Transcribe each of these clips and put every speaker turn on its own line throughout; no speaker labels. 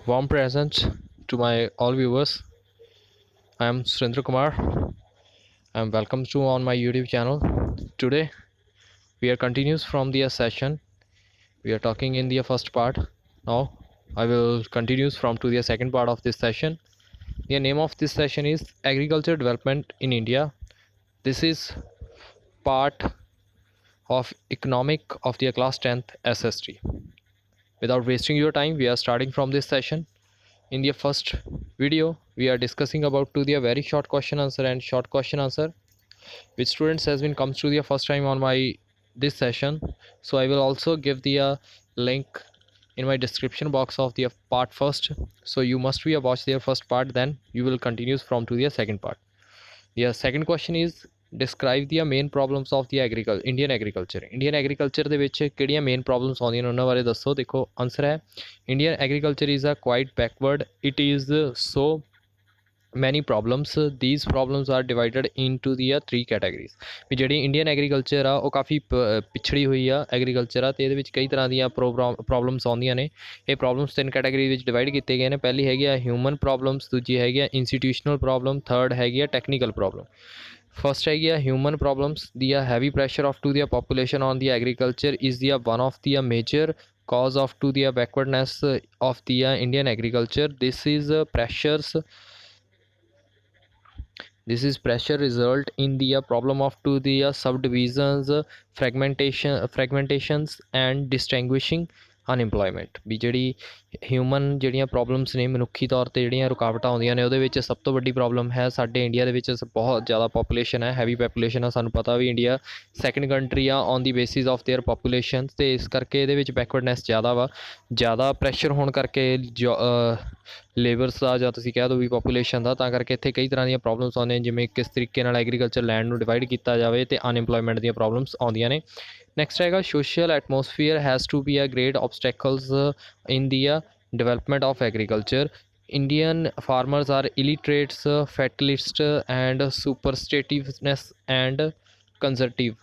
Warm present to my all viewers. I am Surendra Kumar. I am welcome to on my YouTube channel. Today we are continues from the session. We are talking in the first part. Now I will continues from to the second part of this session. The name of this session is Agriculture Development in India. This is part of economic of the class 10th SST. Without wasting your time, we are starting from this session. In the first video, we are discussing about to the very short question answer and short question answer, which students has been comes to the first time on my this session. So I will also give the link in my description box of the part first. So you must be watch their first part, then you will continue from to the second part. The second question is describe the main problems of the Indian agriculture ਦੇ ਵਿੱਚ ਕਿਹੜੀਆਂ main problems ਆਉਂਦੀਆਂ ਨੇ ਉਹਨਾਂ ਬਾਰੇ ਦੱਸੋ। ਦੇਖੋ answer ਹੈ Indian agriculture is a quite backward, it is so many problems. These problems are divided into the three categories ਵੀ ਜਿਹੜੀ ਇੰਡੀਅਨ ਐਗਰੀਕਲਚਰ ਆ ਉਹ ਕਾਫੀ ਪਿਛੜੀ ਹੋਈ ਆ ਐਗਰੀਕਲਚਰ ਆ ਅਤੇ ਇਹਦੇ ਵਿੱਚ ਕਈ ਤਰ੍ਹਾਂ ਦੀਆਂ ਪ੍ਰੋਬਲਮਸ ਆਉਂਦੀਆਂ ਨੇ। ਇਹ ਪ੍ਰੋਬਲਮਸ ਤਿੰਨ ਕੈਟਾਗਰੀ ਵਿੱਚ ਡਿਵਾਈਡ ਕੀਤੇ ਗਏ ਨੇ। ਪਹਿਲੀ ਹੈਗੀ ਆ ਹਿਊਮਨ ਪ੍ਰੋਬਲਮਸ, ਦੂਜੀ ਹੈਗੀ ਆ ਇੰਸਟੀਟਿਊਸ਼ਨਲ ਪ੍ਰੋਬਲਮ, ਥਰਡ ਹੈਗੀ ਆ ਟੈਕਨੀਕਲ ਪ੍ਰੋਬਲਮ। First ਹੈਗੀ ਆ human problems. The heavy pressure of to the population on the agriculture is the one of the major cause of to the backwardness of the Indian agriculture. This is pressure result in the problem of to the subdivisions, fragmentations and distinguishing unemployment. ਵੀ ਜਿਹੜੀ human ਜਿਹੜੀਆਂ problems ਨੇ ਮਨੁੱਖੀ ਤੌਰ 'ਤੇ ਜਿਹੜੀਆਂ ਰੁਕਾਵਟਾਂ ਆਉਂਦੀਆਂ ਨੇ ਉਹਦੇ ਵਿੱਚ ਸਭ ਤੋਂ ਵੱਡੀ ਪ੍ਰੋਬਲਮ ਹੈ ਸਾਡੇ ਇੰਡੀਆ ਦੇ ਵਿੱਚ ਬਹੁਤ ਜ਼ਿਆਦਾ ਪਾਪੂਲੇਸ਼ਨ ਹੈ, ਹੈਵੀ ਪਾਪੂਲੇਸ਼ਨ ਆ। ਸਾਨੂੰ ਪਤਾ ਵੀ ਇੰਡੀਆ ਸੈਕਿੰਡ ਕੰਟਰੀ ਆ on the basis of there population, ਅਤੇ ਇਸ ਕਰਕੇ ਇਹਦੇ ਵਿੱਚ ਬੈਕਵਰਡਨੈਸ ਜ਼ਿਆਦਾ ਵਾ। ਜ਼ਿਆਦਾ ਪ੍ਰੈਸ਼ਰ ਹੋਣ ਕਰਕੇ ਲੇਬਰਸ ਦਾ ਜਾਂ ਤੁਸੀਂ ਕਹਿ ਦਿਓ ਵੀ ਪਾਪੂਲੇਸ਼ਨ ਦਾ, ਤਾਂ ਕਰਕੇ ਇੱਥੇ ਕਈ ਤਰ੍ਹਾਂ ਦੀਆਂ ਪ੍ਰੋਬਲਮਸ ਆਉਂਦੀਆਂ ਨੇ, ਜਿਵੇਂ ਕਿਸ ਤਰੀਕੇ ਨਾਲ ਐਗਰੀਕਲਚਰ ਲੈਂਡ ਨੂੰ ਡਿਵਾਈਡ ਕੀਤਾ ਜਾਵੇ ਅਤੇ ਅਨਇੰਪਲੋਇਮੈਂਟ ਦੀਆਂ ਪ੍ਰੋਬਲਮਸ ਆਉਂਦੀਆਂ ਨੇ। ਨੈਕਸਟ ਹੈਗਾ social atmosphere has to be a great obstacles in the development of agriculture. Indian farmers are illiterates, fatalist and superstitiveness and conservative,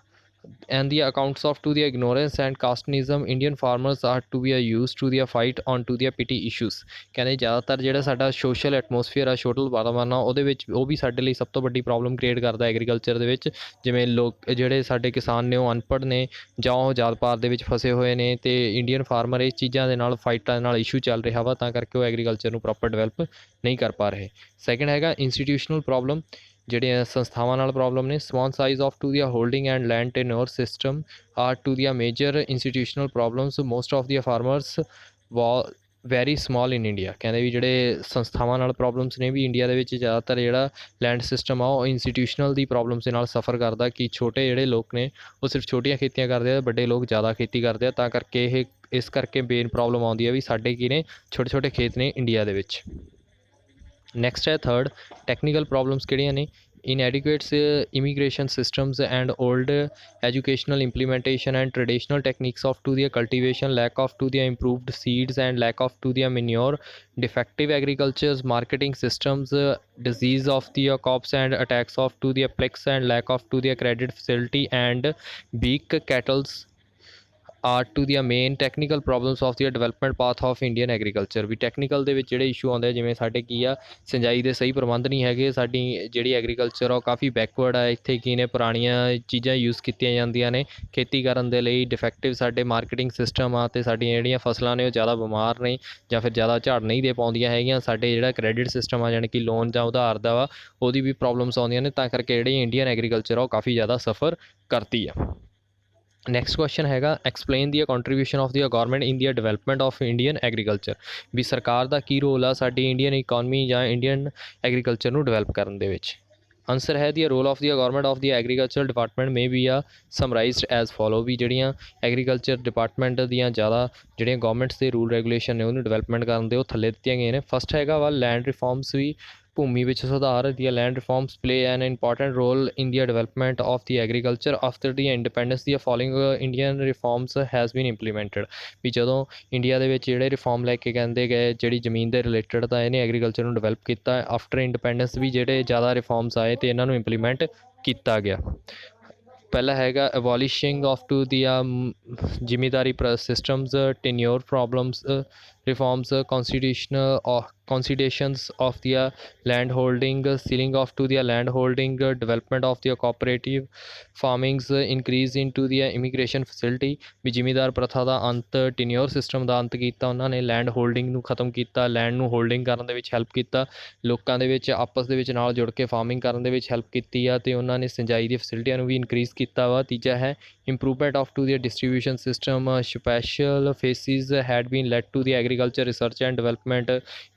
and the accounts of to the ignorance and casteism Indian farmers are to be used to the fight on to the petty issues। ਕਹਿੰਦੇ ਜ਼ਿਆਦਾਤਰ ਜਿਹੜਾ ਸਾਡਾ social atmosphere ਆ, social ਵਾਤਾਵਰਨ ਆ, ਉਹਦੇ ਵਿੱਚ ਉਹ ਵੀ ਸਾਡੇ ਲਈ ਸਭ ਤੋਂ ਵੱਡੀ ਪ੍ਰੋਬਲਮ ਕ੍ਰੀਏਟ ਕਰਦਾ ਐਗਰੀਕਲਚਰ ਦੇ ਵਿੱਚ। ਜਿਵੇਂ ਲੋਕ ਜਿਹੜੇ ਸਾਡੇ ਕਿਸਾਨ ਨੇ ਉਹ ਅਨਪੜ੍ਹ ਨੇ ਜਾਂ ਉਹ ਜਾਤ ਪਾਤ ਦੇ ਵਿੱਚ ਫਸੇ ਹੋਏ ਨੇ, ਅਤੇ ਇੰਡੀਅਨ ਫਾਰਮਰ ਇਸ ਚੀਜ਼ਾਂ ਦੇ ਨਾਲ ਫਾਈਟਾਂ ਦੇ ਨਾਲ ਇਸ਼ੂ ਚੱਲ ਰਿਹਾ ਵਾ, ਤਾਂ ਕਰਕੇ ਉਹ ਐਗਰੀਕਲਚਰ ਨੂੰ ਪ੍ਰੋਪਰ ਡਿਵੈਲਪ ਨਹੀਂ ਕਰ ਪਾ ਰਹੇ। ਸੈਕਿੰਡ ਹੈਗਾ ਇੰਸਟੀਟਿਊਸ਼ਨਲ ਪ੍ਰੋਬਲਮ, ਜਿਹੜੀਆਂ ਸੰਸਥਾਵਾਂ ਨਾਲ ਪ੍ਰੋਬਲਮ ਨੇ। Small size of to the holding and land tenure system are to the major institutional problems. Most of the farmers very small in India. ਕਹਿੰਦੇ ਵੀ ਜਿਹੜੇ ਸੰਸਥਾਵਾਂ ਨਾਲ ਪ੍ਰੋਬਲਮਸ ਨੇ ਵੀ ਇੰਡੀਆ ਦੇ ਵਿੱਚ ਜ਼ਿਆਦਾਤਰ ਜਿਹੜਾ ਲੈਂਡ ਸਿਸਟਮ ਆ ਉਹ ਇੰਸਟੀਟਿਊਸ਼ਨਲ ਦੀ ਪ੍ਰੋਬਲਮਸ ਦੇ ਨਾਲ ਸਫਰ ਕਰਦਾ, ਕਿ ਛੋਟੇ ਜਿਹੜੇ ਲੋਕ ਨੇ ਉਹ ਸਿਰਫ ਛੋਟੀਆਂ ਖੇਤੀਆਂ ਕਰਦੇ ਆ, ਵੱਡੇ ਲੋਕ ਜ਼ਿਆਦਾ ਖੇਤੀ ਕਰਦੇ ਆ, ਤਾਂ ਕਰਕੇ ਇਸ ਕਰਕੇ ਮੇਨ ਪ੍ਰੋਬਲਮ ਆਉਂਦੀ ਹੈ ਵੀ ਸਾਡੇ ਕੀ ਨੇ ਛੋਟੇ ਛੋਟੇ ਖੇਤ ਨੇ ਇੰਡੀਆ ਦੇ ਵਿੱਚ। ਨੈਕਸਟ ਹੈ ਥਰਡ ਟੈਕਨੀਕਲ ਪ੍ਰੋਬਲਮਸ ਕਿਹੜੀਆਂ ਨੇ। inadequate immigration systems and old educational implementation and traditional techniques of to the cultivation, lack of to the improved seeds and lack of to the manure, defective agriculture's marketing systems, disease of the crops and attacks of to the plagues, and lack of to the accredited facility and weak cattle's are to the main technical problems of the development path of Indian agriculture. ਵੀ technical ਦੇ ਵਿੱਚ ਜਿਹੜੇ issue ਆਉਂਦੇ ਆ, ਜਿਵੇਂ ਸਾਡੇ ਕੀ ਆ ਸਿੰਜਾਈ ਦੇ ਸਹੀ ਪ੍ਰਬੰਧ ਨਹੀਂ ਹੈਗੇ, ਸਾਡੀ ਜਿਹੜੀ ਐਗਰੀਕਲਚਰ ਆ ਉਹ ਕਾਫੀ ਬੈਕਵਰਡ ਆ। ਇੱਥੇ ਕੀ ਨੇ ਪੁਰਾਣੀਆਂ ਚੀਜ਼ਾਂ ਯੂਜ਼ ਕੀਤੀਆਂ ਜਾਂਦੀਆਂ ਨੇ ਖੇਤੀ ਕਰਨ ਦੇ ਲਈ। ਡਿਫੈਕਟਿਵ ਸਾਡੇ ਮਾਰਕੀਟਿੰਗ ਸਿਸਟਮ ਆ, ਅਤੇ ਸਾਡੀਆਂ ਜਿਹੜੀਆਂ ਫਸਲਾਂ ਨੇ ਉਹ ਜ਼ਿਆਦਾ ਬਿਮਾਰ ਨੇ ਜਾਂ ਫਿਰ ਜ਼ਿਆਦਾ ਝਾੜ ਨਹੀਂ ਦੇ ਪਾਉਂਦੀਆਂ ਹੈਗੀਆਂ। ਸਾਡੇ ਜਿਹੜਾ ਕ੍ਰੈਡਿਟ ਸਿਸਟਮ ਆ, ਜਾਣੀ ਕਿ ਲੋਨ ਜਾਂ ਉਧਾਰ ਦਾ ਵਾ, ਉਹਦੀ ਵੀ ਪ੍ਰੋਬਲਮਸ ਆਉਂਦੀਆਂ ਨੇ, ਤਾਂ ਕਰਕੇ ਜਿਹੜੀ ਇੰਡੀਅਨ ਐਗਰੀਕਲਚਰ ਆ ਉਹ ਕਾਫੀ ਜ਼ਿਆਦਾ ਸਫਰ ਕਰਦੀ ਆ। ਨੈਕਸਟ ਕੁਐਸਚਨ ਹੈਗਾ explain the contribution of the government in the development of Indian agriculture. ਵੀ ਸਰਕਾਰ ਦਾ ਕੀ ਰੋਲ ਆ ਸਾਡੀ ਇੰਡੀਅਨ ਇਕੋਨਮੀ ਜਾਂ ਇੰਡੀਅਨ ਐਗਰੀਕਲਚਰ ਨੂੰ ਡਿਵੈਲਪ ਕਰਨ ਦੇ ਵਿੱਚ। ਆਨਸਰ ਹੈ the role of the government of the agriculture department may be a summarized as follow. ਵੀ ਜਿਹੜੀਆਂ ਐਗਰੀਕਲਚਰ ਡਿਪਾਰਟਮੈਂਟ ਦੀਆਂ ਜ਼ਿਆਦਾ ਜਿਹੜੀਆਂ ਗੌਰਮੈਂਟਸ ਦੇ ਰੂਲ ਰੈਗੂਲੇਸ਼ਨ ਨੇ ਉਹਨੂੰ ਡਿਵੈਲਪਮੈਂਟ ਕਰਨ ਦੇ ਉਹ ਥੱਲੇ ਦਿੱਤੀਆਂ ਗਈਆਂ ਨੇ। ਫਸਟ ਹੈਗਾ ਵਾ ਲੈਂਡ ਰਿਫੋਰਮਸ। ਵੀ ਭੂਮੀ ਵਿੱਚ ਸੁਧਾਰ ਦੀਆਂ land reforms play an important role in the development of the agriculture after the independence. The following Indian reforms has been implemented. ਵੀ ਜਦੋਂ ਇੰਡੀਆ ਦੇ ਵਿੱਚ ਜਿਹੜੇ ਰਿਫੋਰਮ ਲੈ ਕੇ ਕਹਿੰਦੇ ਗਏ ਜਿਹੜੀ ਜ਼ਮੀਨ ਦੇ ਰਿਲੇਟਡ, ਤਾਂ ਇਹਨੇ ਐਗਰੀਕਲਚਰ ਨੂੰ ਡਿਵੈਲਪ ਕੀਤਾ। ਆਫਟਰ ਇੰਡੀਪੈਂਡੈਂਸ ਵੀ ਜਿਹੜੇ ਜ਼ਿਆਦਾ ਰਿਫੋਰਮਸ ਆਏ ਅਤੇ ਇਹਨਾਂ ਨੂੰ ਇੰਪਲੀਮੈਂਟ ਕੀਤਾ ਗਿਆ। ਪਹਿਲਾ ਹੈਗਾ abolishing of to the zamindari systems, tenure problems, reforms, constitutions of the land holding, sealing off to the land holding, development of the cooperative farmings, increase into the immigration facility। ਵੀ ਜ਼ਿਮੀਦਾਰ ਪ੍ਰਥਾ ਦਾ ਅੰਤ, ਟਿਨਿਓਰ ਸਿਸਟਮ ਦਾ ਅੰਤ ਕੀਤਾ ਉਹਨਾਂ ਨੇ, ਲੈਂਡ ਹੋਲਡਿੰਗ ਨੂੰ ਖਤਮ ਕੀਤਾ, ਲੈਂਡ ਨੂੰ ਹੋਲਡਿੰਗ ਕਰਨ ਦੇ ਵਿੱਚ ਹੈਲਪ ਕੀਤਾ, ਲੋਕਾਂ ਦੇ ਵਿੱਚ ਆਪਸ ਦੇ ਵਿੱਚ ਨਾਲ ਜੁੜ ਕੇ ਫਾਰਮਿੰਗ ਕਰਨ ਦੇ ਵਿੱਚ ਹੈਲਪ ਕੀਤੀ ਆ, ਅਤੇ ਉਹਨਾਂ ਨੇ ਸਿੰਜਾਈ ਦੀ ਫੈਸਿਲਿਟੀਆਂ ਨੂੰ ਵੀ ਇਨਕਰੀਜ਼ ਕੀਤਾ ਵਾ। ਤੀਜਾ ਹੈ improvement of to the distribution system, special phases had been led to the agriculture research and development,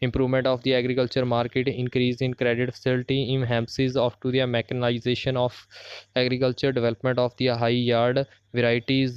improvement of the agriculture market, increase in credit facility, emphasis of to the mechanization of agriculture, development of the high yard varieties,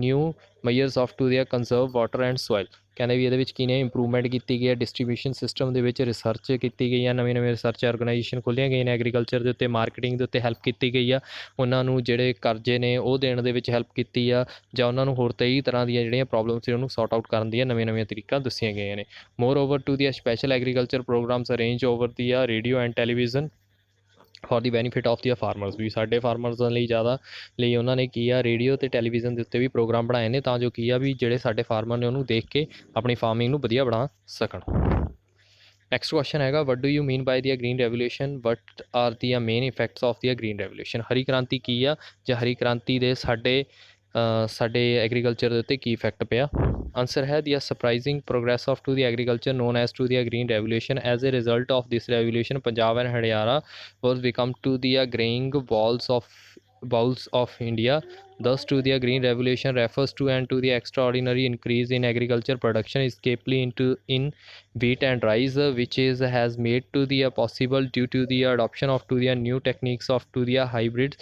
new measures of to the conserve water and soil। ਕਹਿੰਦੇ ਵੀ ਇਹਦੇ ਵਿੱਚ ਕੀ ਨੇ, improvement ਕੀਤੀ ਗਈ ਹੈ distribution system ਦੇ ਵਿੱਚ, research ਕੀਤੀ ਗਈ ਆ, ਨਵੀਂ ਰਿਸਰਚ ਆਰਗੇਨਾਈਜੇਸ਼ਨ ਖੋਲ੍ਹੀਆਂ ਗਈਆਂ ਨੇ ਐਗਰੀਕਲਚਰ ਦੇ ਉੱਤੇ, ਮਾਰਕੀਟਿੰਗ ਦੇ ਉੱਤੇ ਹੈਲਪ ਕੀਤੀ ਗਈ ਆ, ਉਹਨਾਂ ਨੂੰ ਜਿਹੜੇ ਕਰਜ਼ੇ ਨੇ ਉਹ ਦੇਣ ਦੇ ਵਿੱਚ ਹੈਲਪ ਕੀਤੀ ਆ, ਜਾਂ ਉਹਨਾਂ ਨੂੰ ਹੋਰ ਕਈ ਤਰ੍ਹਾਂ ਦੀਆਂ ਜਿਹੜੀਆਂ ਪ੍ਰੋਬਲਮਸ ਸੀ ਉਹਨੂੰ ਸੌਟ ਆਊਟ ਕਰਨ ਦੀਆਂ ਨਵੀਆਂ ਤਰੀਕਾਂ ਦੱਸੀਆਂ ਗਈਆਂ ਨੇ। Moreover to the special agriculture programs arrange over the radio and television for the benefit of the farmers. ਵੀ ਸਾਡੇ ਫਾਰਮਰਸ ਲਈ ਜ਼ਿਆਦਾ ਲਈ ਉਹਨਾਂ ਨੇ ਕੀ ਆ, ਰੇਡੀਓ ਅਤੇ ਟੈਲੀਵਿਜ਼ਨ ਦੇ ਉੱਤੇ ਵੀ ਪ੍ਰੋਗਰਾਮ ਬਣਾਏ ਨੇ, ਤਾਂ ਜੋ ਕੀ ਆ ਵੀ ਜਿਹੜੇ ਸਾਡੇ ਫਾਰਮਰ ਨੇ ਉਹਨੂੰ ਦੇਖ ਕੇ ਆਪਣੀ ਫਾਰਮਿੰਗ ਨੂੰ ਵਧੀਆ ਬਣਾ ਸਕਣ। ਨੈਕਸਟ ਕੁਐਸਚਨ ਹੈਗਾ, what do you mean by the green revolution, what are the main effects of the green revolution. ਹਰੀ ਕ੍ਰਾਂਤੀ ਕੀ ਆ, ਜਾਂ ਹਰੀ ਕ੍ਰਾਂਤੀ ਦੇ ਸਾਡੇ ਐਗਰੀਕਲਚਰ ਦੇ ਉੱਤੇ ਕੀ ਇਫੈਕਟ ਪਿਆ। ਆਂਸਰ ਹੈ ਦੀ surprising progress of to the agriculture non as to the green revolution. As a result of this revolution Punjab and Haryana was become to the graying bowls of India. Thus, to the green revolution refers to and to the extraordinary increase in agriculture production, escapely in wheat and rice, which has made to the possible due to the adoption of to the new techniques of to the hybrid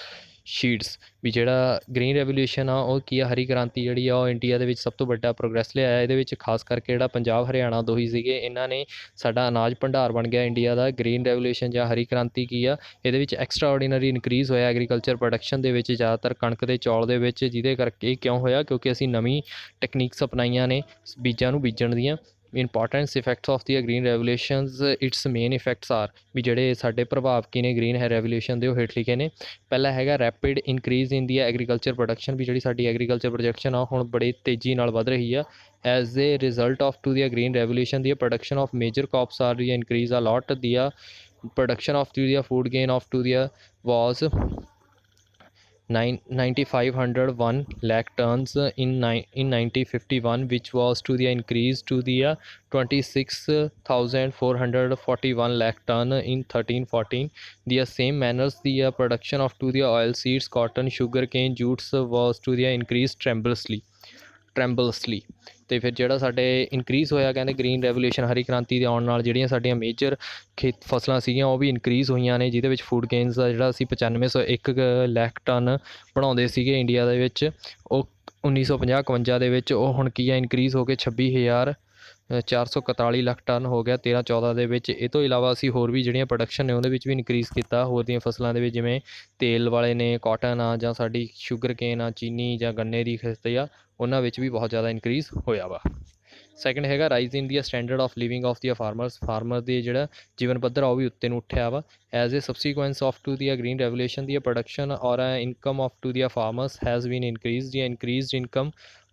ਸ਼ੀਡਸ। ਵੀ ਜਿਹੜਾ green revolution ਆ ਉਹ ਕੀ ਆ, ਹਰੀ ਕ੍ਰਾਂਤੀ ਜਿਹੜੀ ਆ ਉਹ India ਦੇ ਵਿੱਚ ਸਭ ਤੋਂ ਵੱਡਾ ਪ੍ਰੋਗਰੈਸ ਲਿਆਇਆ। ਇਹਦੇ ਵਿੱਚ ਖਾਸ ਕਰਕੇ ਜਿਹੜਾ ਪੰਜਾਬ ਹਰਿਆਣਾ ਦੋ ਹੀ ਸੀਗੇ, ਇਹਨਾਂ ਨੇ ਸਾਡਾ ਅਨਾਜ ਭੰਡਾਰ ਬਣ ਗਿਆ ਇੰਡੀਆ ਦਾ। ਗ੍ਰੀਨ ਰੈਵੋਲਿਊਸ਼ਨ ਜਾਂ ਹਰੀ ਕ੍ਰਾਂਤੀ ਕੀ ਆ, ਇਹਦੇ ਵਿੱਚ ਐਕਸਟਰਾ ਆਰਡੀਨਰੀ ਇਨਕਰੀਜ਼ ਹੋਇਆ ਐਗਰੀਕਲਚਰ ਪ੍ਰੋਡਕਸ਼ਨ ਦੇ ਵਿੱਚ, ਜ਼ਿਆਦਾਤਰ ਕਣਕ ਦੇ ਚੌਲ ਦੇ ਵਿੱਚ। ਜਿਹਦੇ ਕਰਕੇ ਕਿਉਂ ਹੋਇਆ, ਕਿਉਂਕਿ ਅਸੀਂ ਨਵੀਂ ਟੈਕਨੀਕਸ ਅਪਣਾਈਆਂ ਨੇ ਬੀਜਾਂ ਨੂੰ ਬੀਜਣ ਦੀਆਂ। Importance effects of the green revolutions, its main effects are. ਵੀ ਜਿਹੜੇ ਸਾਡੇ ਪ੍ਰਭਾਵ ਕੀ ਨੇ ਗ੍ਰੀਨ ਰੈਵੋਲਿਊਸ਼ਨ ਦੇ, ਉਹ ਹੇਠ ਲਿਖੇ ਨੇ। ਪਹਿਲਾ ਹੈਗਾ ਰੈਪਿਡ ਇਨਕਰੀਜ਼ ਇਨ ਦੀ ਐਗਰੀਕਲਚਰ ਪ੍ਰੋਡਕਸ਼ਨ। ਵੀ ਜਿਹੜੀ ਸਾਡੀ ਐਗਰੀਕਲਚਰ ਪ੍ਰੋਡਕਸ਼ਨ ਆ ਹੁਣ ਬੜੀ ਤੇਜ਼ੀ ਨਾਲ ਵੱਧ ਰਹੀ ਆ। As a result of to the green revolution the production of major crops are the increase a lot. The production of the food grain of to the was 9,501 lakh tons in 1951, which was to the increase to the 26,441 lakh ton in 1314. The same manners the production of to the oil seeds, cotton, sugar cane, jutes was to the increased tremendously। ਅਤੇ ਫਿਰ ਜਿਹੜਾ ਸਾਡੇ increase ਹੋਇਆ, ਕਹਿੰਦੇ green revolution ਹਰੀ ਕ੍ਰਾਂਤੀ ਦੇ ਆਉਣ ਨਾਲ ਜਿਹੜੀਆਂ ਸਾਡੀਆਂ ਮੇਜਰ ਫਸਲਾਂ ਸੀਗੀਆਂ ਉਹ ਵੀ ਇਨਕਰੀਜ਼ ਹੋਈਆਂ ਨੇ, ਜਿਹਦੇ ਵਿੱਚ ਫੂਡ ਗੇਨਸ ਦਾ ਜਿਹੜਾ ਅਸੀਂ 9501 ਲੱਖ ਟਨ ਬਣਾਉਂਦੇ ਸੀਗੇ ਇੰਡੀਆ ਦੇ ਵਿੱਚ, ਉਹ 1950-51 ਦੇ ਵਿੱਚ ਉਹ ਹੁਣ ਕੀ ਆ ਇਨਕਰੀਜ਼ ਹੋ ਕੇ 26,441 ਲੱਖ ਟਨ ਹੋ ਗਿਆ 13-14 ਦੇ ਵਿੱਚ। ਇਹ ਤੋਂ ਇਲਾਵਾ ਅਸੀਂ ਹੋਰ ਵੀ ਜਿਹੜੀਆਂ ਪ੍ਰੋਡਕਸ਼ਨ ਨੇ ਉਹਦੇ ਵਿੱਚ ਵੀ ਇਨਕਰੀਜ਼ ਕੀਤਾ, ਹੋਰ ਦੀਆਂ ਫਸਲਾਂ ਦੇ ਵਿੱਚ, ਜਿਵੇਂ ਤੇਲ ਵਾਲੇ ਨੇ, ਕਾਟਨ ਆ, ਜਾਂ ਸਾਡੀ ਸ਼ੂਗਰ ਕੇਨ ਆ, ਚੀਨੀ ਜਾਂ ਗੰਨੇ ਦੀ ਖੇਤੀ ਆ, ਉਹਨਾਂ ਵਿੱਚ ਵੀ ਬਹੁਤ ਜ਼ਿਆਦਾ ਇਨਕਰੀਜ਼ ਹੋਇਆ ਵਾ। ਸੈਕਿੰਡ ਹੈਗਾ rise in the standard of living of the farmers. Farmer ਦੇ ਜਿਹੜਾ ਜੀਵਨ ਪੱਧਰ ਆ ਉਹ ਵੀ ਉੱਤੇ ਨੂੰ ਉੱਠਿਆ ਵਾ। As a ਸਬਸੀਕੁਐਂਸ of to the green revolution the production ਔਰ income of to the farmers has been ਇਨਕਰੀਜ਼ਡ। The ਇਨਕਰੀਜ਼ਡ income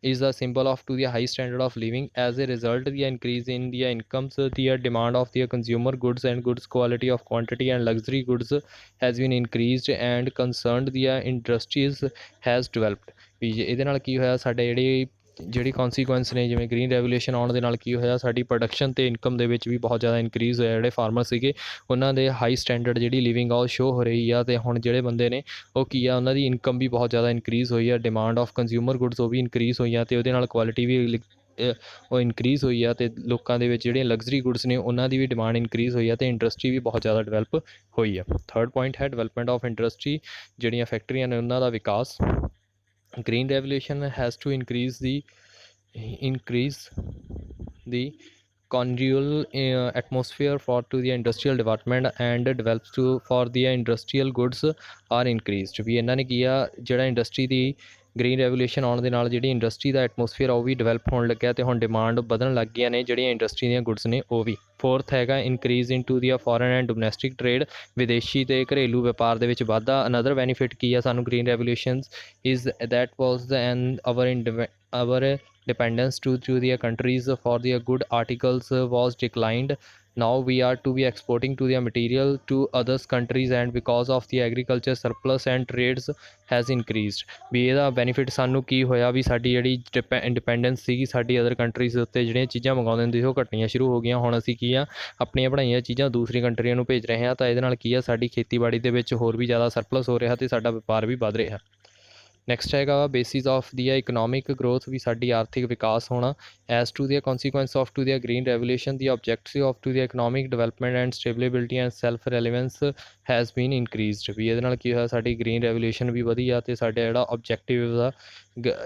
is a symbol of to the high standard of living. As a result, the increase in the incomes, the demand of the consumer goods and goods quality of quantity and luxury goods has been increased and concerned the industries has developed। ਵੀ ਇਹਦੇ ਨਾਲ ਕੀ ਹੋਇਆ, ਸਾਡੇ ਜਿਹੜੀ ਕੌਨਸੀਕੁਐਂਸ ਨੇ, ਜਿਵੇਂ green revolution ਆਉਣ ਦੇ ਨਾਲ ਕੀ ਹੋਇਆ, ਸਾਡੀ ਪ੍ਰੋਡਕਸ਼ਨ ਅਤੇ ਇਨਕਮ ਦੇ ਵਿੱਚ ਵੀ ਬਹੁਤ ਜ਼ਿਆਦਾ ਇਨਕਰੀਜ਼ ਹੋਇਆ। ਜਿਹੜੇ ਫਾਰਮਰ ਸੀਗੇ ਉਹਨਾਂ ਦੇ ਹਾਈ ਸਟੈਂਡਰਡ ਜਿਹੜੀ ਲਿਵਿੰਗ ਆ ਉਹ ਸ਼ੋ ਹੋ ਰਹੀ ਆ, ਅਤੇ ਹੁਣ ਜਿਹੜੇ ਬੰਦੇ ਨੇ ਉਹ ਕੀ ਆ, ਉਹਨਾਂ ਦੀ ਇਨਕਮ ਵੀ ਬਹੁਤ ਜ਼ਿਆਦਾ ਇਨਕਰੀਜ਼ ਹੋਈ ਆ। ਡਿਮਾਂਡ ਆਫ ਕੰਜ਼ਿਊਮਰ ਗੁੱਡਸ ਉਹ ਵੀ ਇਨਕਰੀਜ਼ ਹੋਈਆਂ, ਅਤੇ ਉਹਦੇ ਨਾਲ ਕੁਆਲਿਟੀ ਵੀ ਉਹ ਇਨਕਰੀਜ਼ ਹੋਈ ਆ, ਅਤੇ ਲੋਕਾਂ ਦੇ ਵਿੱਚ ਜਿਹੜੀਆਂ ਲਗਜ਼ਰੀ ਗੁੱਡਸ ਨੇ ਉਹਨਾਂ ਦੀ ਵੀ ਡਿਮਾਂਡ ਇਨਕਰੀਜ਼ ਹੋਈ ਆ, ਅਤੇ ਇੰਡਸਟਰੀ ਵੀ ਬਹੁਤ ਜ਼ਿਆਦਾ ਡਿਵੈਲਪ ਹੋਈ ਆ। ਥਰਡ ਪੁਆਇੰਟ ਹੈ ਡਿਵੈਲਪਮੈਂਟ ਆਫ ਇੰਡਸਟਰੀ। ਜਿਹੜੀਆਂ ਫੈਕਟਰੀਆਂ ਨੇ ਉਹਨਾਂ ਦਾ ਵਿਕਾਸ। green revolution has to increase the conducive atmosphere for to the industrial development and develops to for the industrial goods are increased। ਵੀ ਇਹਨਾਂ ਨੇ ਕੀ ਆ, ਜਿਹੜਾ ਇੰਡਸਟਰੀ ਦੀ ਗ੍ਰੀਨ ਰੈਵੋਲੂਸ਼ਨ ਆਉਣ ਦੇ ਨਾਲ ਜਿਹੜੀ ਇੰਡਸਟਰੀ ਦਾ ਐਟਮੋਸਫੀਅਰ ਆ ਉਹ ਵੀ ਡਿਵੈਲਪ ਹੋਣ ਲੱਗਿਆ ਅਤੇ ਹੁਣ ਡਿਮਾਂਡ ਵਧਣ ਲੱਗ ਗਈਆਂ ਨੇ ਜਿਹੜੀਆਂ ਇੰਡਸਟਰੀ ਦੀਆਂ ਗੁੱਡਸ ਨੇ ਉਹ ਵੀ। ਫੋਰਥ ਹੈਗਾ increase into the foreign and domestic trade, ਵਿਦੇਸ਼ੀ ਅਤੇ ਘਰੇਲੂ ਵਪਾਰ ਦੇ ਵਿੱਚ ਵਾਧਾ। ਅਨਦਰ ਬੈਨੀਫਿਟ ਕੀ ਆ ਸਾਨੂੰ green revolutions is that was the end our dependence to the countries for the good articles was declined. Now we are to be exporting to the material to others countries and because of the agriculture surplus and trades has increased। ਵੀ ਇਹਦਾ benefit ਸਾਨੂੰ ਕੀ ਹੋਇਆ ਵੀ ਸਾਡੀ ਜਿਹੜੀ independence ਸੀਗੀ ਸਾਡੀ other countries ਦੇ ਉੱਤੇ ਜਿਹੜੀਆਂ ਚੀਜ਼ਾਂ ਮੰਗਾਉਂਦੇ ਹੁੰਦੇ ਸੀ ਉਹ ਘਟਣੀਆਂ ਸ਼ੁਰੂ ਹੋ ਗਈਆਂ। ਹੁਣ ਅਸੀਂ ਕੀ ਆ ਆਪਣੀਆਂ ਬਣਾਈਆਂ ਚੀਜ਼ਾਂ ਦੂਸਰੀ ਕੰਟਰੀਆਂ ਨੂੰ ਭੇਜ ਰਹੇ ਹਾਂ ਤਾਂ ਇਹਦੇ ਨਾਲ ਕੀ ਆ ਸਾਡੀ ਖੇਤੀਬਾੜੀ ਦੇ ਵਿੱਚ ਹੋਰ ਵੀ ਜ਼ਿਆਦਾ ਸਰਪਲਸ ਹੋ ਰਿਹਾ ਅਤੇ ਸਾਡਾ ਵਪਾਰ ਵੀ ਵੱਧ ਰਿਹਾ। ਨੈਕਸਟ ਹੈਗਾ ਵਾ basis of the economic growth, ਵੀ ਸਾਡੀ ਆਰਥਿਕ ਵਿਕਾਸ ਹੋਣਾ। As to the consequence of to the green revolution the objective of to the economic development and stability and self reliance has been increased. ਵੀ ਇਹਦੇ ਨਾਲ ਕੀ ਹੋਇਆ ਸਾਡੀ ਗ੍ਰੀਨ ਰੈਵੋਲੂਸ਼ਨ ਵੀ ਵਧੀ ਆ ਅਤੇ ਸਾਡਾ ਜਿਹੜਾ ਆਬਜੈਕਟਿਵ ਦਾ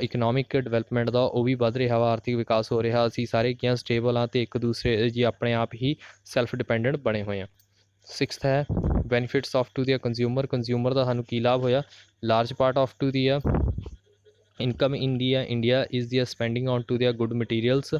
ਇਕਨੋਮਿਕ ਡਿਵੈਲਪਮੈਂਟ ਦਾ ਉਹ ਵੀ ਵੱਧ ਰਿਹਾ ਵਾ, ਆਰਥਿਕ ਵਿਕਾਸ ਹੋ ਰਿਹਾ। ਅਸੀਂ ਸਾਰੇ ਕੀ ਸਟੇਬਲ ਹਾਂ ਅਤੇ ਇੱਕ ਦੂਸਰੇ ਜੀ ਆਪਣੇ ਆਪ ਹੀ ਸੈਲਫ ਡਿਪੈਂਡੈਂਟ ਬਣੇ ਹੋਏ ਹਾਂ। ਸਿਕਸਥ ਹੈ benefits of to the consumer ਦਾ ਸਾਨੂੰ ਕੀ ਲਾਭ ਹੋਇਆ। Large part of to the income in the India is the spending on to the good materials,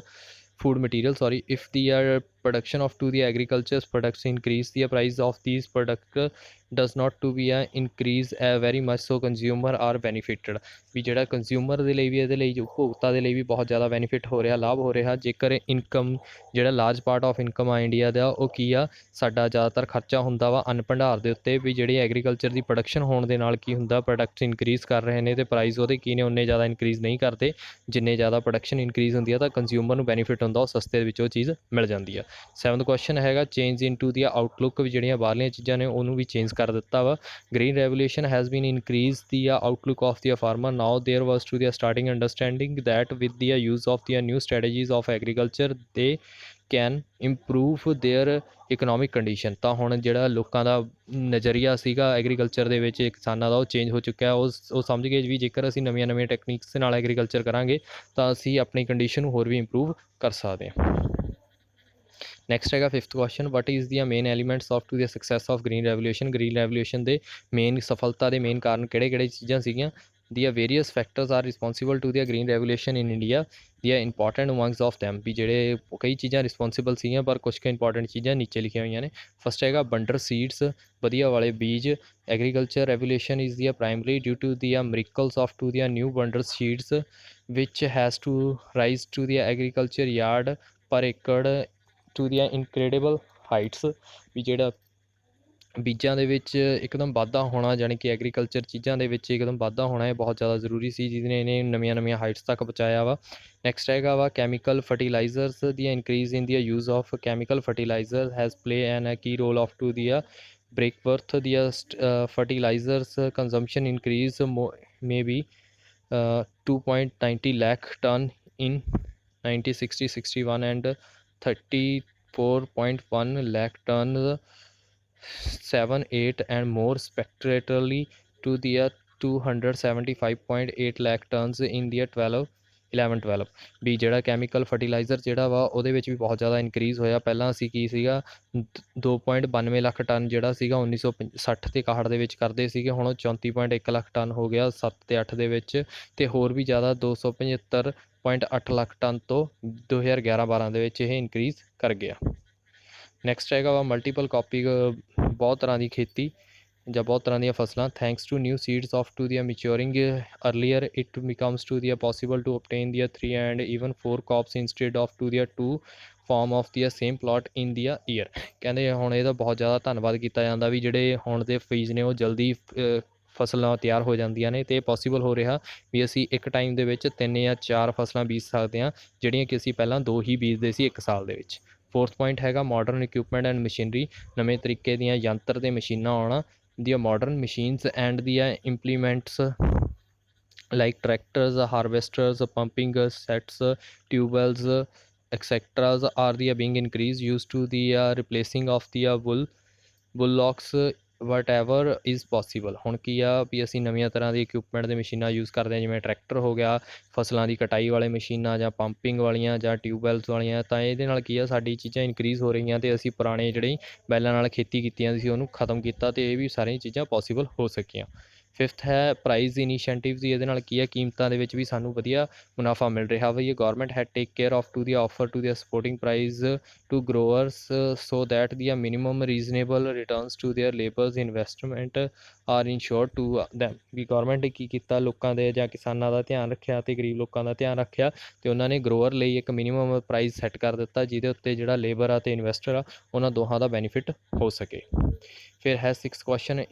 food materials sorry. If the production of to the agriculture's products increase, the price of these products does not to be increase very much, so consumer are benefited। ਵੀ ਜਿਹੜਾ consumer ਦੇ ਲਈ ਵੀ ਇਹਦੇ ਲਈ ਉਪਭੋਗਤਾ ਦੇ ਲਈ ਵੀ ਬਹੁਤ ਜ਼ਿਆਦਾ ਬੈਨੀਫਿਟ ਹੋ ਰਿਹਾ, ਲਾਭ ਹੋ ਰਿਹਾ। ਜੇਕਰ ਇਨਕਮ ਜਿਹੜਾ ਲਾਰਜ ਪਾਰਟ ਆਫ ਇਨਕਮ ਆ ਇੰਡੀਆ ਦਾ ਉਹ ਕੀ ਆ ਸਾਡਾ ਜ਼ਿਆਦਾਤਰ ਖਰਚਾ ਹੁੰਦਾ ਵਾ ਅੰਨ ਭੰਡਾਰ ਦੇ ਉੱਤੇ। ਵੀ ਜਿਹੜੀ ਐਗਰੀਕਲਚਰ ਦੀ ਪ੍ਰੋਡਕਸ਼ਨ ਹੋਣ ਦੇ ਨਾਲ ਕੀ ਹੁੰਦਾ ਪ੍ਰੋਡਕਟਸ ਇਨਕਰੀਜ਼ ਕਰ ਰਹੇ ਨੇ ਅਤੇ ਪ੍ਰਾਈਸ ਉਹਦੇ ਕੀ ਨੇ ਉਨੇ ਜ਼ਿਆਦਾ ਇਨਕਰੀਜ਼ ਨਹੀਂ ਕਰਦੇ। ਜਿੰਨੇ ਜ਼ਿਆਦਾ ਪ੍ਰੋਡਕਸ਼ਨ ਇਨਕਰੀਜ਼ ਹੁੰਦੀ ਆ ਤਾਂ ਕੰਜ਼ਿਊਮਰ ਨੂੰ ਬੈਨੀਫਿਟ ਹੁੰਦਾ, ਉਹ ਸਸਤੇ ਦੇ ਵਿੱਚ ਉਹ ਚੀਜ਼ ਮਿਲ ਜਾਂਦੀ ਆ। ਸੈਵਨਥ ਕੁਐਸਚਨ ਹੈਗਾ change in to the outlook, ਵੀ ਜਿਹੜੀਆਂ ਬਾਹਰਲੀਆਂ ਚੀਜ਼ਾਂ ਨੇ ਉਹਨੂੰ ਵੀ ਚੇਂਜ ਕਰ ਦਿੱਤਾ ਵਾ। Green revolution has been increase the outlook of the farmer. Now there was to the starting understanding that with the use of the new strategies of agriculture they can improve their economic condition. ਤਾਂ ਹੁਣ ਜਿਹੜਾ ਲੋਕਾਂ ਦਾ ਨਜ਼ਰੀਆ ਸੀਗਾ agriculture ਦੇ ਵਿੱਚ ਕਿਸਾਨਾਂ ਦਾ ਉਹ ਚੇਂਜ ਹੋ ਚੁੱਕਿਆ। ਉਹ ਸਮਝ ਗਏ ਵੀ ਜੇਕਰ ਅਸੀਂ ਨਵੀਆਂ ਟੈਕਨੀਕਸ ਦੇ ਨਾਲ ਐਗਰੀਕਲਚਰ ਕਰਾਂਗੇ ਤਾਂ ਅਸੀਂ ਆਪਣੀ ਕੰਡੀਸ਼ਨ ਨੂੰ ਹੋਰ ਵੀ ਇੰਪਰੂਵ ਕਰ ਸਕਦੇ ਹਾਂ। ਨੈਕਸਟ ਹੈਗਾ fifth question what is the main elements of to the success of green revolution. Green revolution ਦੇ ਮੇਨ ਸਫਲਤਾ ਦੇ ਮੇਨ ਕਾਰਨ ਕਿਹੜੇ ਚੀਜ਼ਾਂ ਸੀਗੀਆਂ। The various factors are responsible to the green revolution in India. The important amongst of them, ਵੀ ਜਿਹੜੇ ਕਈ ਚੀਜ਼ਾਂ ਰਿਸਪੋਂਸੀਬਲ ਸੀਗੀਆਂ ਪਰ ਕੁਛ ਕੁ ਇੰਪੋਰਟੈਂਟ ਚੀਜ਼ਾਂ ਨੀਚੇ ਲਿਖੀਆਂ ਹੋਈਆਂ ਨੇ। ਫਸਟ ਹੈਗਾ ਬੰਡਰ ਸੀਡਸ, ਵਧੀਆ ਵਾਲੇ ਬੀਜ। Agriculture revolution is the primary due to the miracles of to the new wonder seeds which has to rise to the agriculture yard per acre to ਦੀਆਂ ਇਨਕ੍ਰੈਡੀਬਲ ਹਾਈਟਸ। ਵੀ ਜਿਹੜਾ ਬੀਜਾਂ ਦੇ ਵਿੱਚ ਇੱਕਦਮ ਵਾਧਾ ਹੋਣਾ, ਜਾਣੀ ਕਿ ਐਗਰੀਕਲਚਰ ਚੀਜ਼ਾਂ ਦੇ ਵਿੱਚ ਇੱਕਦਮ ਵਾਧਾ ਹੋਣਾ ਇਹ ਬਹੁਤ ਜ਼ਿਆਦਾ ਜ਼ਰੂਰੀ ਸੀ ਜਿਹਨੇ ਇਹਨੇ ਨਵੀਆਂ ਹਾਈਟਸ ਤੱਕ ਪਹੁੰਚਾਇਆ ਵਾ। ਨੈਕਸਟ ਹੈਗਾ ਵਾ chemical fertilizers the increase in the use of chemical fertilizer has play an key role of to the breakworth the fertilizers consumption increase maybe 2.90 lakh ton in 1960-61 and 34.1 lakh ton 7 8 and more spectrally to the 275.8 lakh tons in the 11 ਵੀ ਜਿਹੜਾ chemical fertiliser ਜਿਹੜਾ ਵਾ ਉਹਦੇ ਵਿੱਚ ਵੀ ਬਹੁਤ ਜ਼ਿਆਦਾ increase ਹੋਇਆ। ਪਹਿਲਾਂ ਅਸੀਂ ਕੀ ਸੀਗਾ 2.92 ਲੱਖ ਟਨ ਜਿਹੜਾ ਸੀਗਾ 1960 ਤੇ 61 ਦੇ ਵਿੱਚ ਕਰਦੇ ਸੀਗੇ, ਹੁਣ ਉਹ 34.1 ਲੱਖ ਟਨ ਹੋ ਗਿਆ 7 ਤੇ 8 ਦੇ ਵਿੱਚ, ਅਤੇ ਹੋਰ ਵੀ ਜ਼ਿਆਦਾ 275.8 ਲੱਖ ਟਨ ਤੋਂ 2011-12 ਦੇ ਵਿੱਚ ਇਹ ਇਨਕਰੀਜ਼ ਕਰ ਗਿਆ। ਨੈਕਸਟ ਹੈਗਾ ਵਾ ਮਲਟੀਪਲ ਕਾਪਿੰਗ, ਬਹੁਤ ਤਰ੍ਹਾਂ ਦੀ ਖੇਤੀ ਜਾਂ ਬਹੁਤ ਤਰ੍ਹਾਂ ਦੀਆਂ ਫਸਲਾਂ। Thanks to new seeds of to the maturing earlier it becomes to the possible to obtain the 3 and even 4 crops instead of to the 2 form of the same plot in the year. ਕਹਿੰਦੇ ਹੁਣ ਇਹਦਾ ਬਹੁਤ ਜ਼ਿਆਦਾ ਧੰਨਵਾਦ ਕੀਤਾ ਜਾਂਦਾ ਵੀ ਜਿਹੜੇ ਹੁਣ ਦੇ ਫੀਜ਼ ਨੇ ਉਹ ਜਲਦੀ ਫਸਲਾਂ ਤਿਆਰ ਹੋ ਜਾਂਦੀਆਂ ਨੇ ਅਤੇ ਇਹ ਪੋਸੀਬਲ ਹੋ ਰਿਹਾ ਵੀ ਅਸੀਂ ਇੱਕ ਟਾਈਮ ਦੇ ਵਿੱਚ 3 ਜਾਂ 4 ਫਸਲਾਂ ਬੀਜ ਸਕਦੇ ਹਾਂ ਜਿਹੜੀਆਂ ਕਿ ਅਸੀਂ ਪਹਿਲਾਂ 2 ਹੀ ਬੀਜਦੇ ਸੀ ਇੱਕ ਸਾਲ ਦੇ ਵਿੱਚ। ਫੋਰਥ ਪੁਆਇੰਟ ਹੈਗਾ ਮਾਡਰਨ ਇਕਵਿਪਮੈਂਟ ਐਂਡ ਮਸ਼ੀਨਰੀ, ਨਵੇਂ ਤਰੀਕੇ ਦੀਆਂ ਯੰਤਰ ਅਤੇ ਮਸ਼ੀਨਾਂ ਆਉਣਾ। ਦੀਆਂ ਮਾਡਰਨ ਮਸ਼ੀਨਸ ਐਂਡ ਦੀਆਂ implements like tractors, harvesters, pumping sets, tubewells, etc. are the being increased used to the replacing of the bullocks whatever is possible। ਹੁਣ ਕੀ ਆ ਵੀ ਅਸੀਂ ਨਵੀਆਂ ਤਰ੍ਹਾਂ ਦੀ ਇਕਵਿਪਮੈਂਟ ਦੇ ਮਸ਼ੀਨਾਂ ਯੂਜ਼ ਕਰਦੇ ਹਾਂ, ਜਿਵੇਂ ਟਰੈਕਟਰ ਹੋ ਗਿਆ, ਫਸਲਾਂ ਦੀ ਕਟਾਈ ਵਾਲੇ ਮਸ਼ੀਨਾਂ ਜਾਂ ਪੰਪਿੰਗ ਵਾਲੀਆਂ ਜਾਂ ਟਿਊਬਵੈਲਸ ਵਾਲੀਆਂ। ਤਾਂ ਇਹਦੇ ਨਾਲ ਕੀ ਆ ਸਾਡੀ ਚੀਜ਼ਾਂ ਇਨਕਰੀਜ਼ ਹੋ ਰਹੀਆਂ ਅਤੇ ਅਸੀਂ ਪੁਰਾਣੇ ਜਿਹੜੀ ਬੈਲਾਂ ਨਾਲ ਖੇਤੀ ਕੀਤੀ ਜਾਂਦੀ ਸੀ ਉਹਨੂੰ ਖ਼ਤਮ ਕੀਤਾ ਅਤੇ ਇਹ ਵੀ ਸਾਰੀਆਂ ਚੀਜ਼ਾਂ ਪੋਸੀਬਲ ਹੋ ਸਕੀਆਂ। ਫਿਫਥ ਹੈ ਪ੍ਰਾਈਜ਼ ਇਨੀਸ਼ੀਏਟਿਵਸ, ਇਹਦੇ ਨਾਲ ਕੀ ਹੈ ਕੀਮਤਾਂ ਦੇ ਵਿੱਚ ਵੀ ਸਾਨੂੰ ਵਧੀਆ ਮੁਨਾਫਾ ਮਿਲ ਰਿਹਾ ਵਾ। ਇਹ government had take care of to the offer to the supporting price to growers so that the minimum reasonable returns to their labours investment are insure to them. ਵੀ ਗੌਰਮੈਂਟ ਨੇ ਕੀ ਕੀਤਾ, ਲੋਕਾਂ ਦੇ ਜਾਂ ਕਿਸਾਨਾਂ ਦਾ ਧਿਆਨ ਰੱਖਿਆ ਅਤੇ ਗਰੀਬ ਲੋਕਾਂ ਦਾ ਧਿਆਨ ਰੱਖਿਆ ਅਤੇ ਉਹਨਾਂ ਨੇ ਗਰੋਅਰ ਲਈ ਇੱਕ ਮਿਨੀਮਮ ਪ੍ਰਾਈਜ਼ ਸੈੱਟ ਕਰ ਦਿੱਤਾ ਜਿਹਦੇ ਉੱਤੇ ਜਿਹੜਾ ਲੇਬਰ ਆ ਅਤੇ ਇਨਵੈਸਟਰ ਆ ਉਹਨਾਂ ਦੋਹਾਂ ਦਾ ਬੈਨੀਫਿਟ ਹੋ ਸਕੇ। ਫਿਰ ਹੈ 6 ਕੁਐਸਚਨ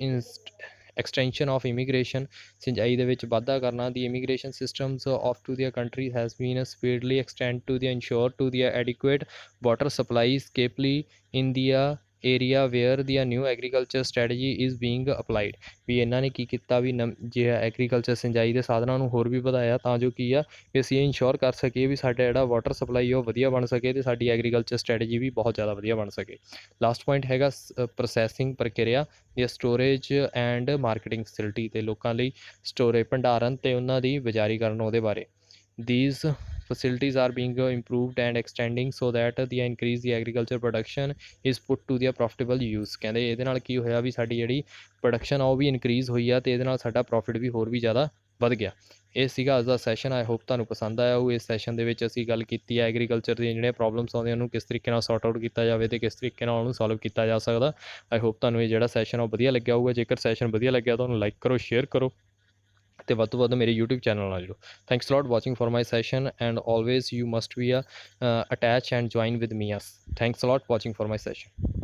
ਐਕਸਟੈਂਸ਼ਨ ਆਫ ਇਮੀਗ੍ਰੇਸ਼ਨ, ਸਿੰਜਾਈ ਦੇ ਵਿੱਚ ਵਾਧਾ ਕਰਨਾ। The immigration systems of to the country has been speedily extend to the ensure to the adequate water supply especially in the area where the new agriculture strategy is being applied. ਵੀ ਇਹਨਾਂ ਨੇ ਕੀ ਕੀਤਾ ਵੀ ਜੇ agriculture ਸਿੰਜਾਈ ਦੇ ਸਾਧਨਾਂ ਨੂੰ ਹੋਰ ਵੀ ਵਧਾਇਆ ਤਾਂ ਜੋ ਕੀ ਆ ਕਿ ਅਸੀਂ ਇਨਸ਼ੋਰ ਕਰ ਸਕੀਏ ਵੀ ਸਾਡਾ ਜਿਹੜਾ ਵਾਟਰ ਸਪਲਾਈ ਉਹ ਵਧੀਆ ਬਣ ਸਕੇ ਅਤੇ ਸਾਡੀ ਐਗਰੀਕਲਚਰ ਸਟ੍ਰੈਟਜੀ ਵੀ ਬਹੁਤ ਜ਼ਿਆਦਾ ਵਧੀਆ ਬਣ ਸਕੇ। ਲਾਸਟ ਪੁਆਇੰਟ ਹੈਗਾ ਪ੍ਰੋਸੈਸਿੰਗ ਪ੍ਰਕਿਰਿਆ ਜਾਂ ਸਟੋਰੇਜ ਐਂਡ ਮਾਰਕੀਟਿੰਗ ਫੈਸਿਲਿਟੀ, ਅਤੇ ਲੋਕਾਂ ਲਈ ਸਟੋਰੇਜ ਭੰਡਾਰਨ ਅਤੇ ਉਹਨਾਂ ਦੀ ਬਜ਼ਾਰੀਕਰਨ ਉਹਦੇ ਬਾਰੇ। These facilities are being improved and extending so that the increase the agriculture production is put to the profitable use। ਕਹਿੰਦੇ ਇਹਦੇ ਨਾਲ ਕੀ ਹੋਇਆ ਵੀ ਸਾਡੀ ਜਿਹੜੀ ਪ੍ਰੋਡਕਸ਼ਨ ਆ ਉਹ ਵੀ ਇਨਕਰੀਜ਼ ਹੋਈ ਆ ਅਤੇ ਇਹਦੇ ਨਾਲ ਸਾਡਾ ਪ੍ਰੋਫਿਟ ਵੀ ਹੋਰ ਵੀ ਜ਼ਿਆਦਾ ਵੱਧ ਗਿਆ। ਇਹ ਸੀਗਾ ਅੱਜ ਦਾ ਸੈਸ਼ਨ। ਆਈ ਹੋਪ ਤੁਹਾਨੂੰ ਪਸੰਦ ਆਇਆ ਹੋਊ। ਇਸ ਸੈਸ਼ਨ ਦੇ ਵਿੱਚ ਅਸੀਂ ਗੱਲ ਕੀਤੀ ਹੈ ਐਗਰੀਕਲਚਰ ਦੀਆਂ ਜਿਹੜੀਆਂ ਪ੍ਰੋਬਲਮਸ ਆਉਂਦੀਆਂ ਉਹਨੂੰ ਕਿਸ ਤਰੀਕੇ ਨਾਲ ਸੌਰਟ ਆਊਟ ਕੀਤਾ ਜਾਵੇ ਅਤੇ ਕਿਸ ਤਰੀਕੇ ਨਾਲ ਉਹਨੂੰ ਸੋਲਵ ਕੀਤਾ ਜਾ ਸਕਦਾ। ਆਈ ਹੋਪ ਤੁਹਾਨੂੰ ਇਹ ਜਿਹੜਾ ਸੈਸ਼ਨ ਉਹ ਵਧੀਆ ਲੱਗਿਆ ਹੋਊਗਾ। ਜੇਕਰ ਸੈਸ਼ਨ ਵਧੀਆ ਲੱਗਿਆ ਤਾਂ ਉਹਨੂੰ ਲਾਈਕ ਕਰੋ, ਸ਼ੇਅਰ ਕਰੋ ਅਤੇ ਵੱਧ ਤੋਂ ਵੱਧ ਮੇਰੇ YouTube ਚੈਨਲ ਨਾਲ ਜੁੜੋ। Thanks lot watching for my session and always you must be attach and join with me। Yes, thanks a lot watching for my session।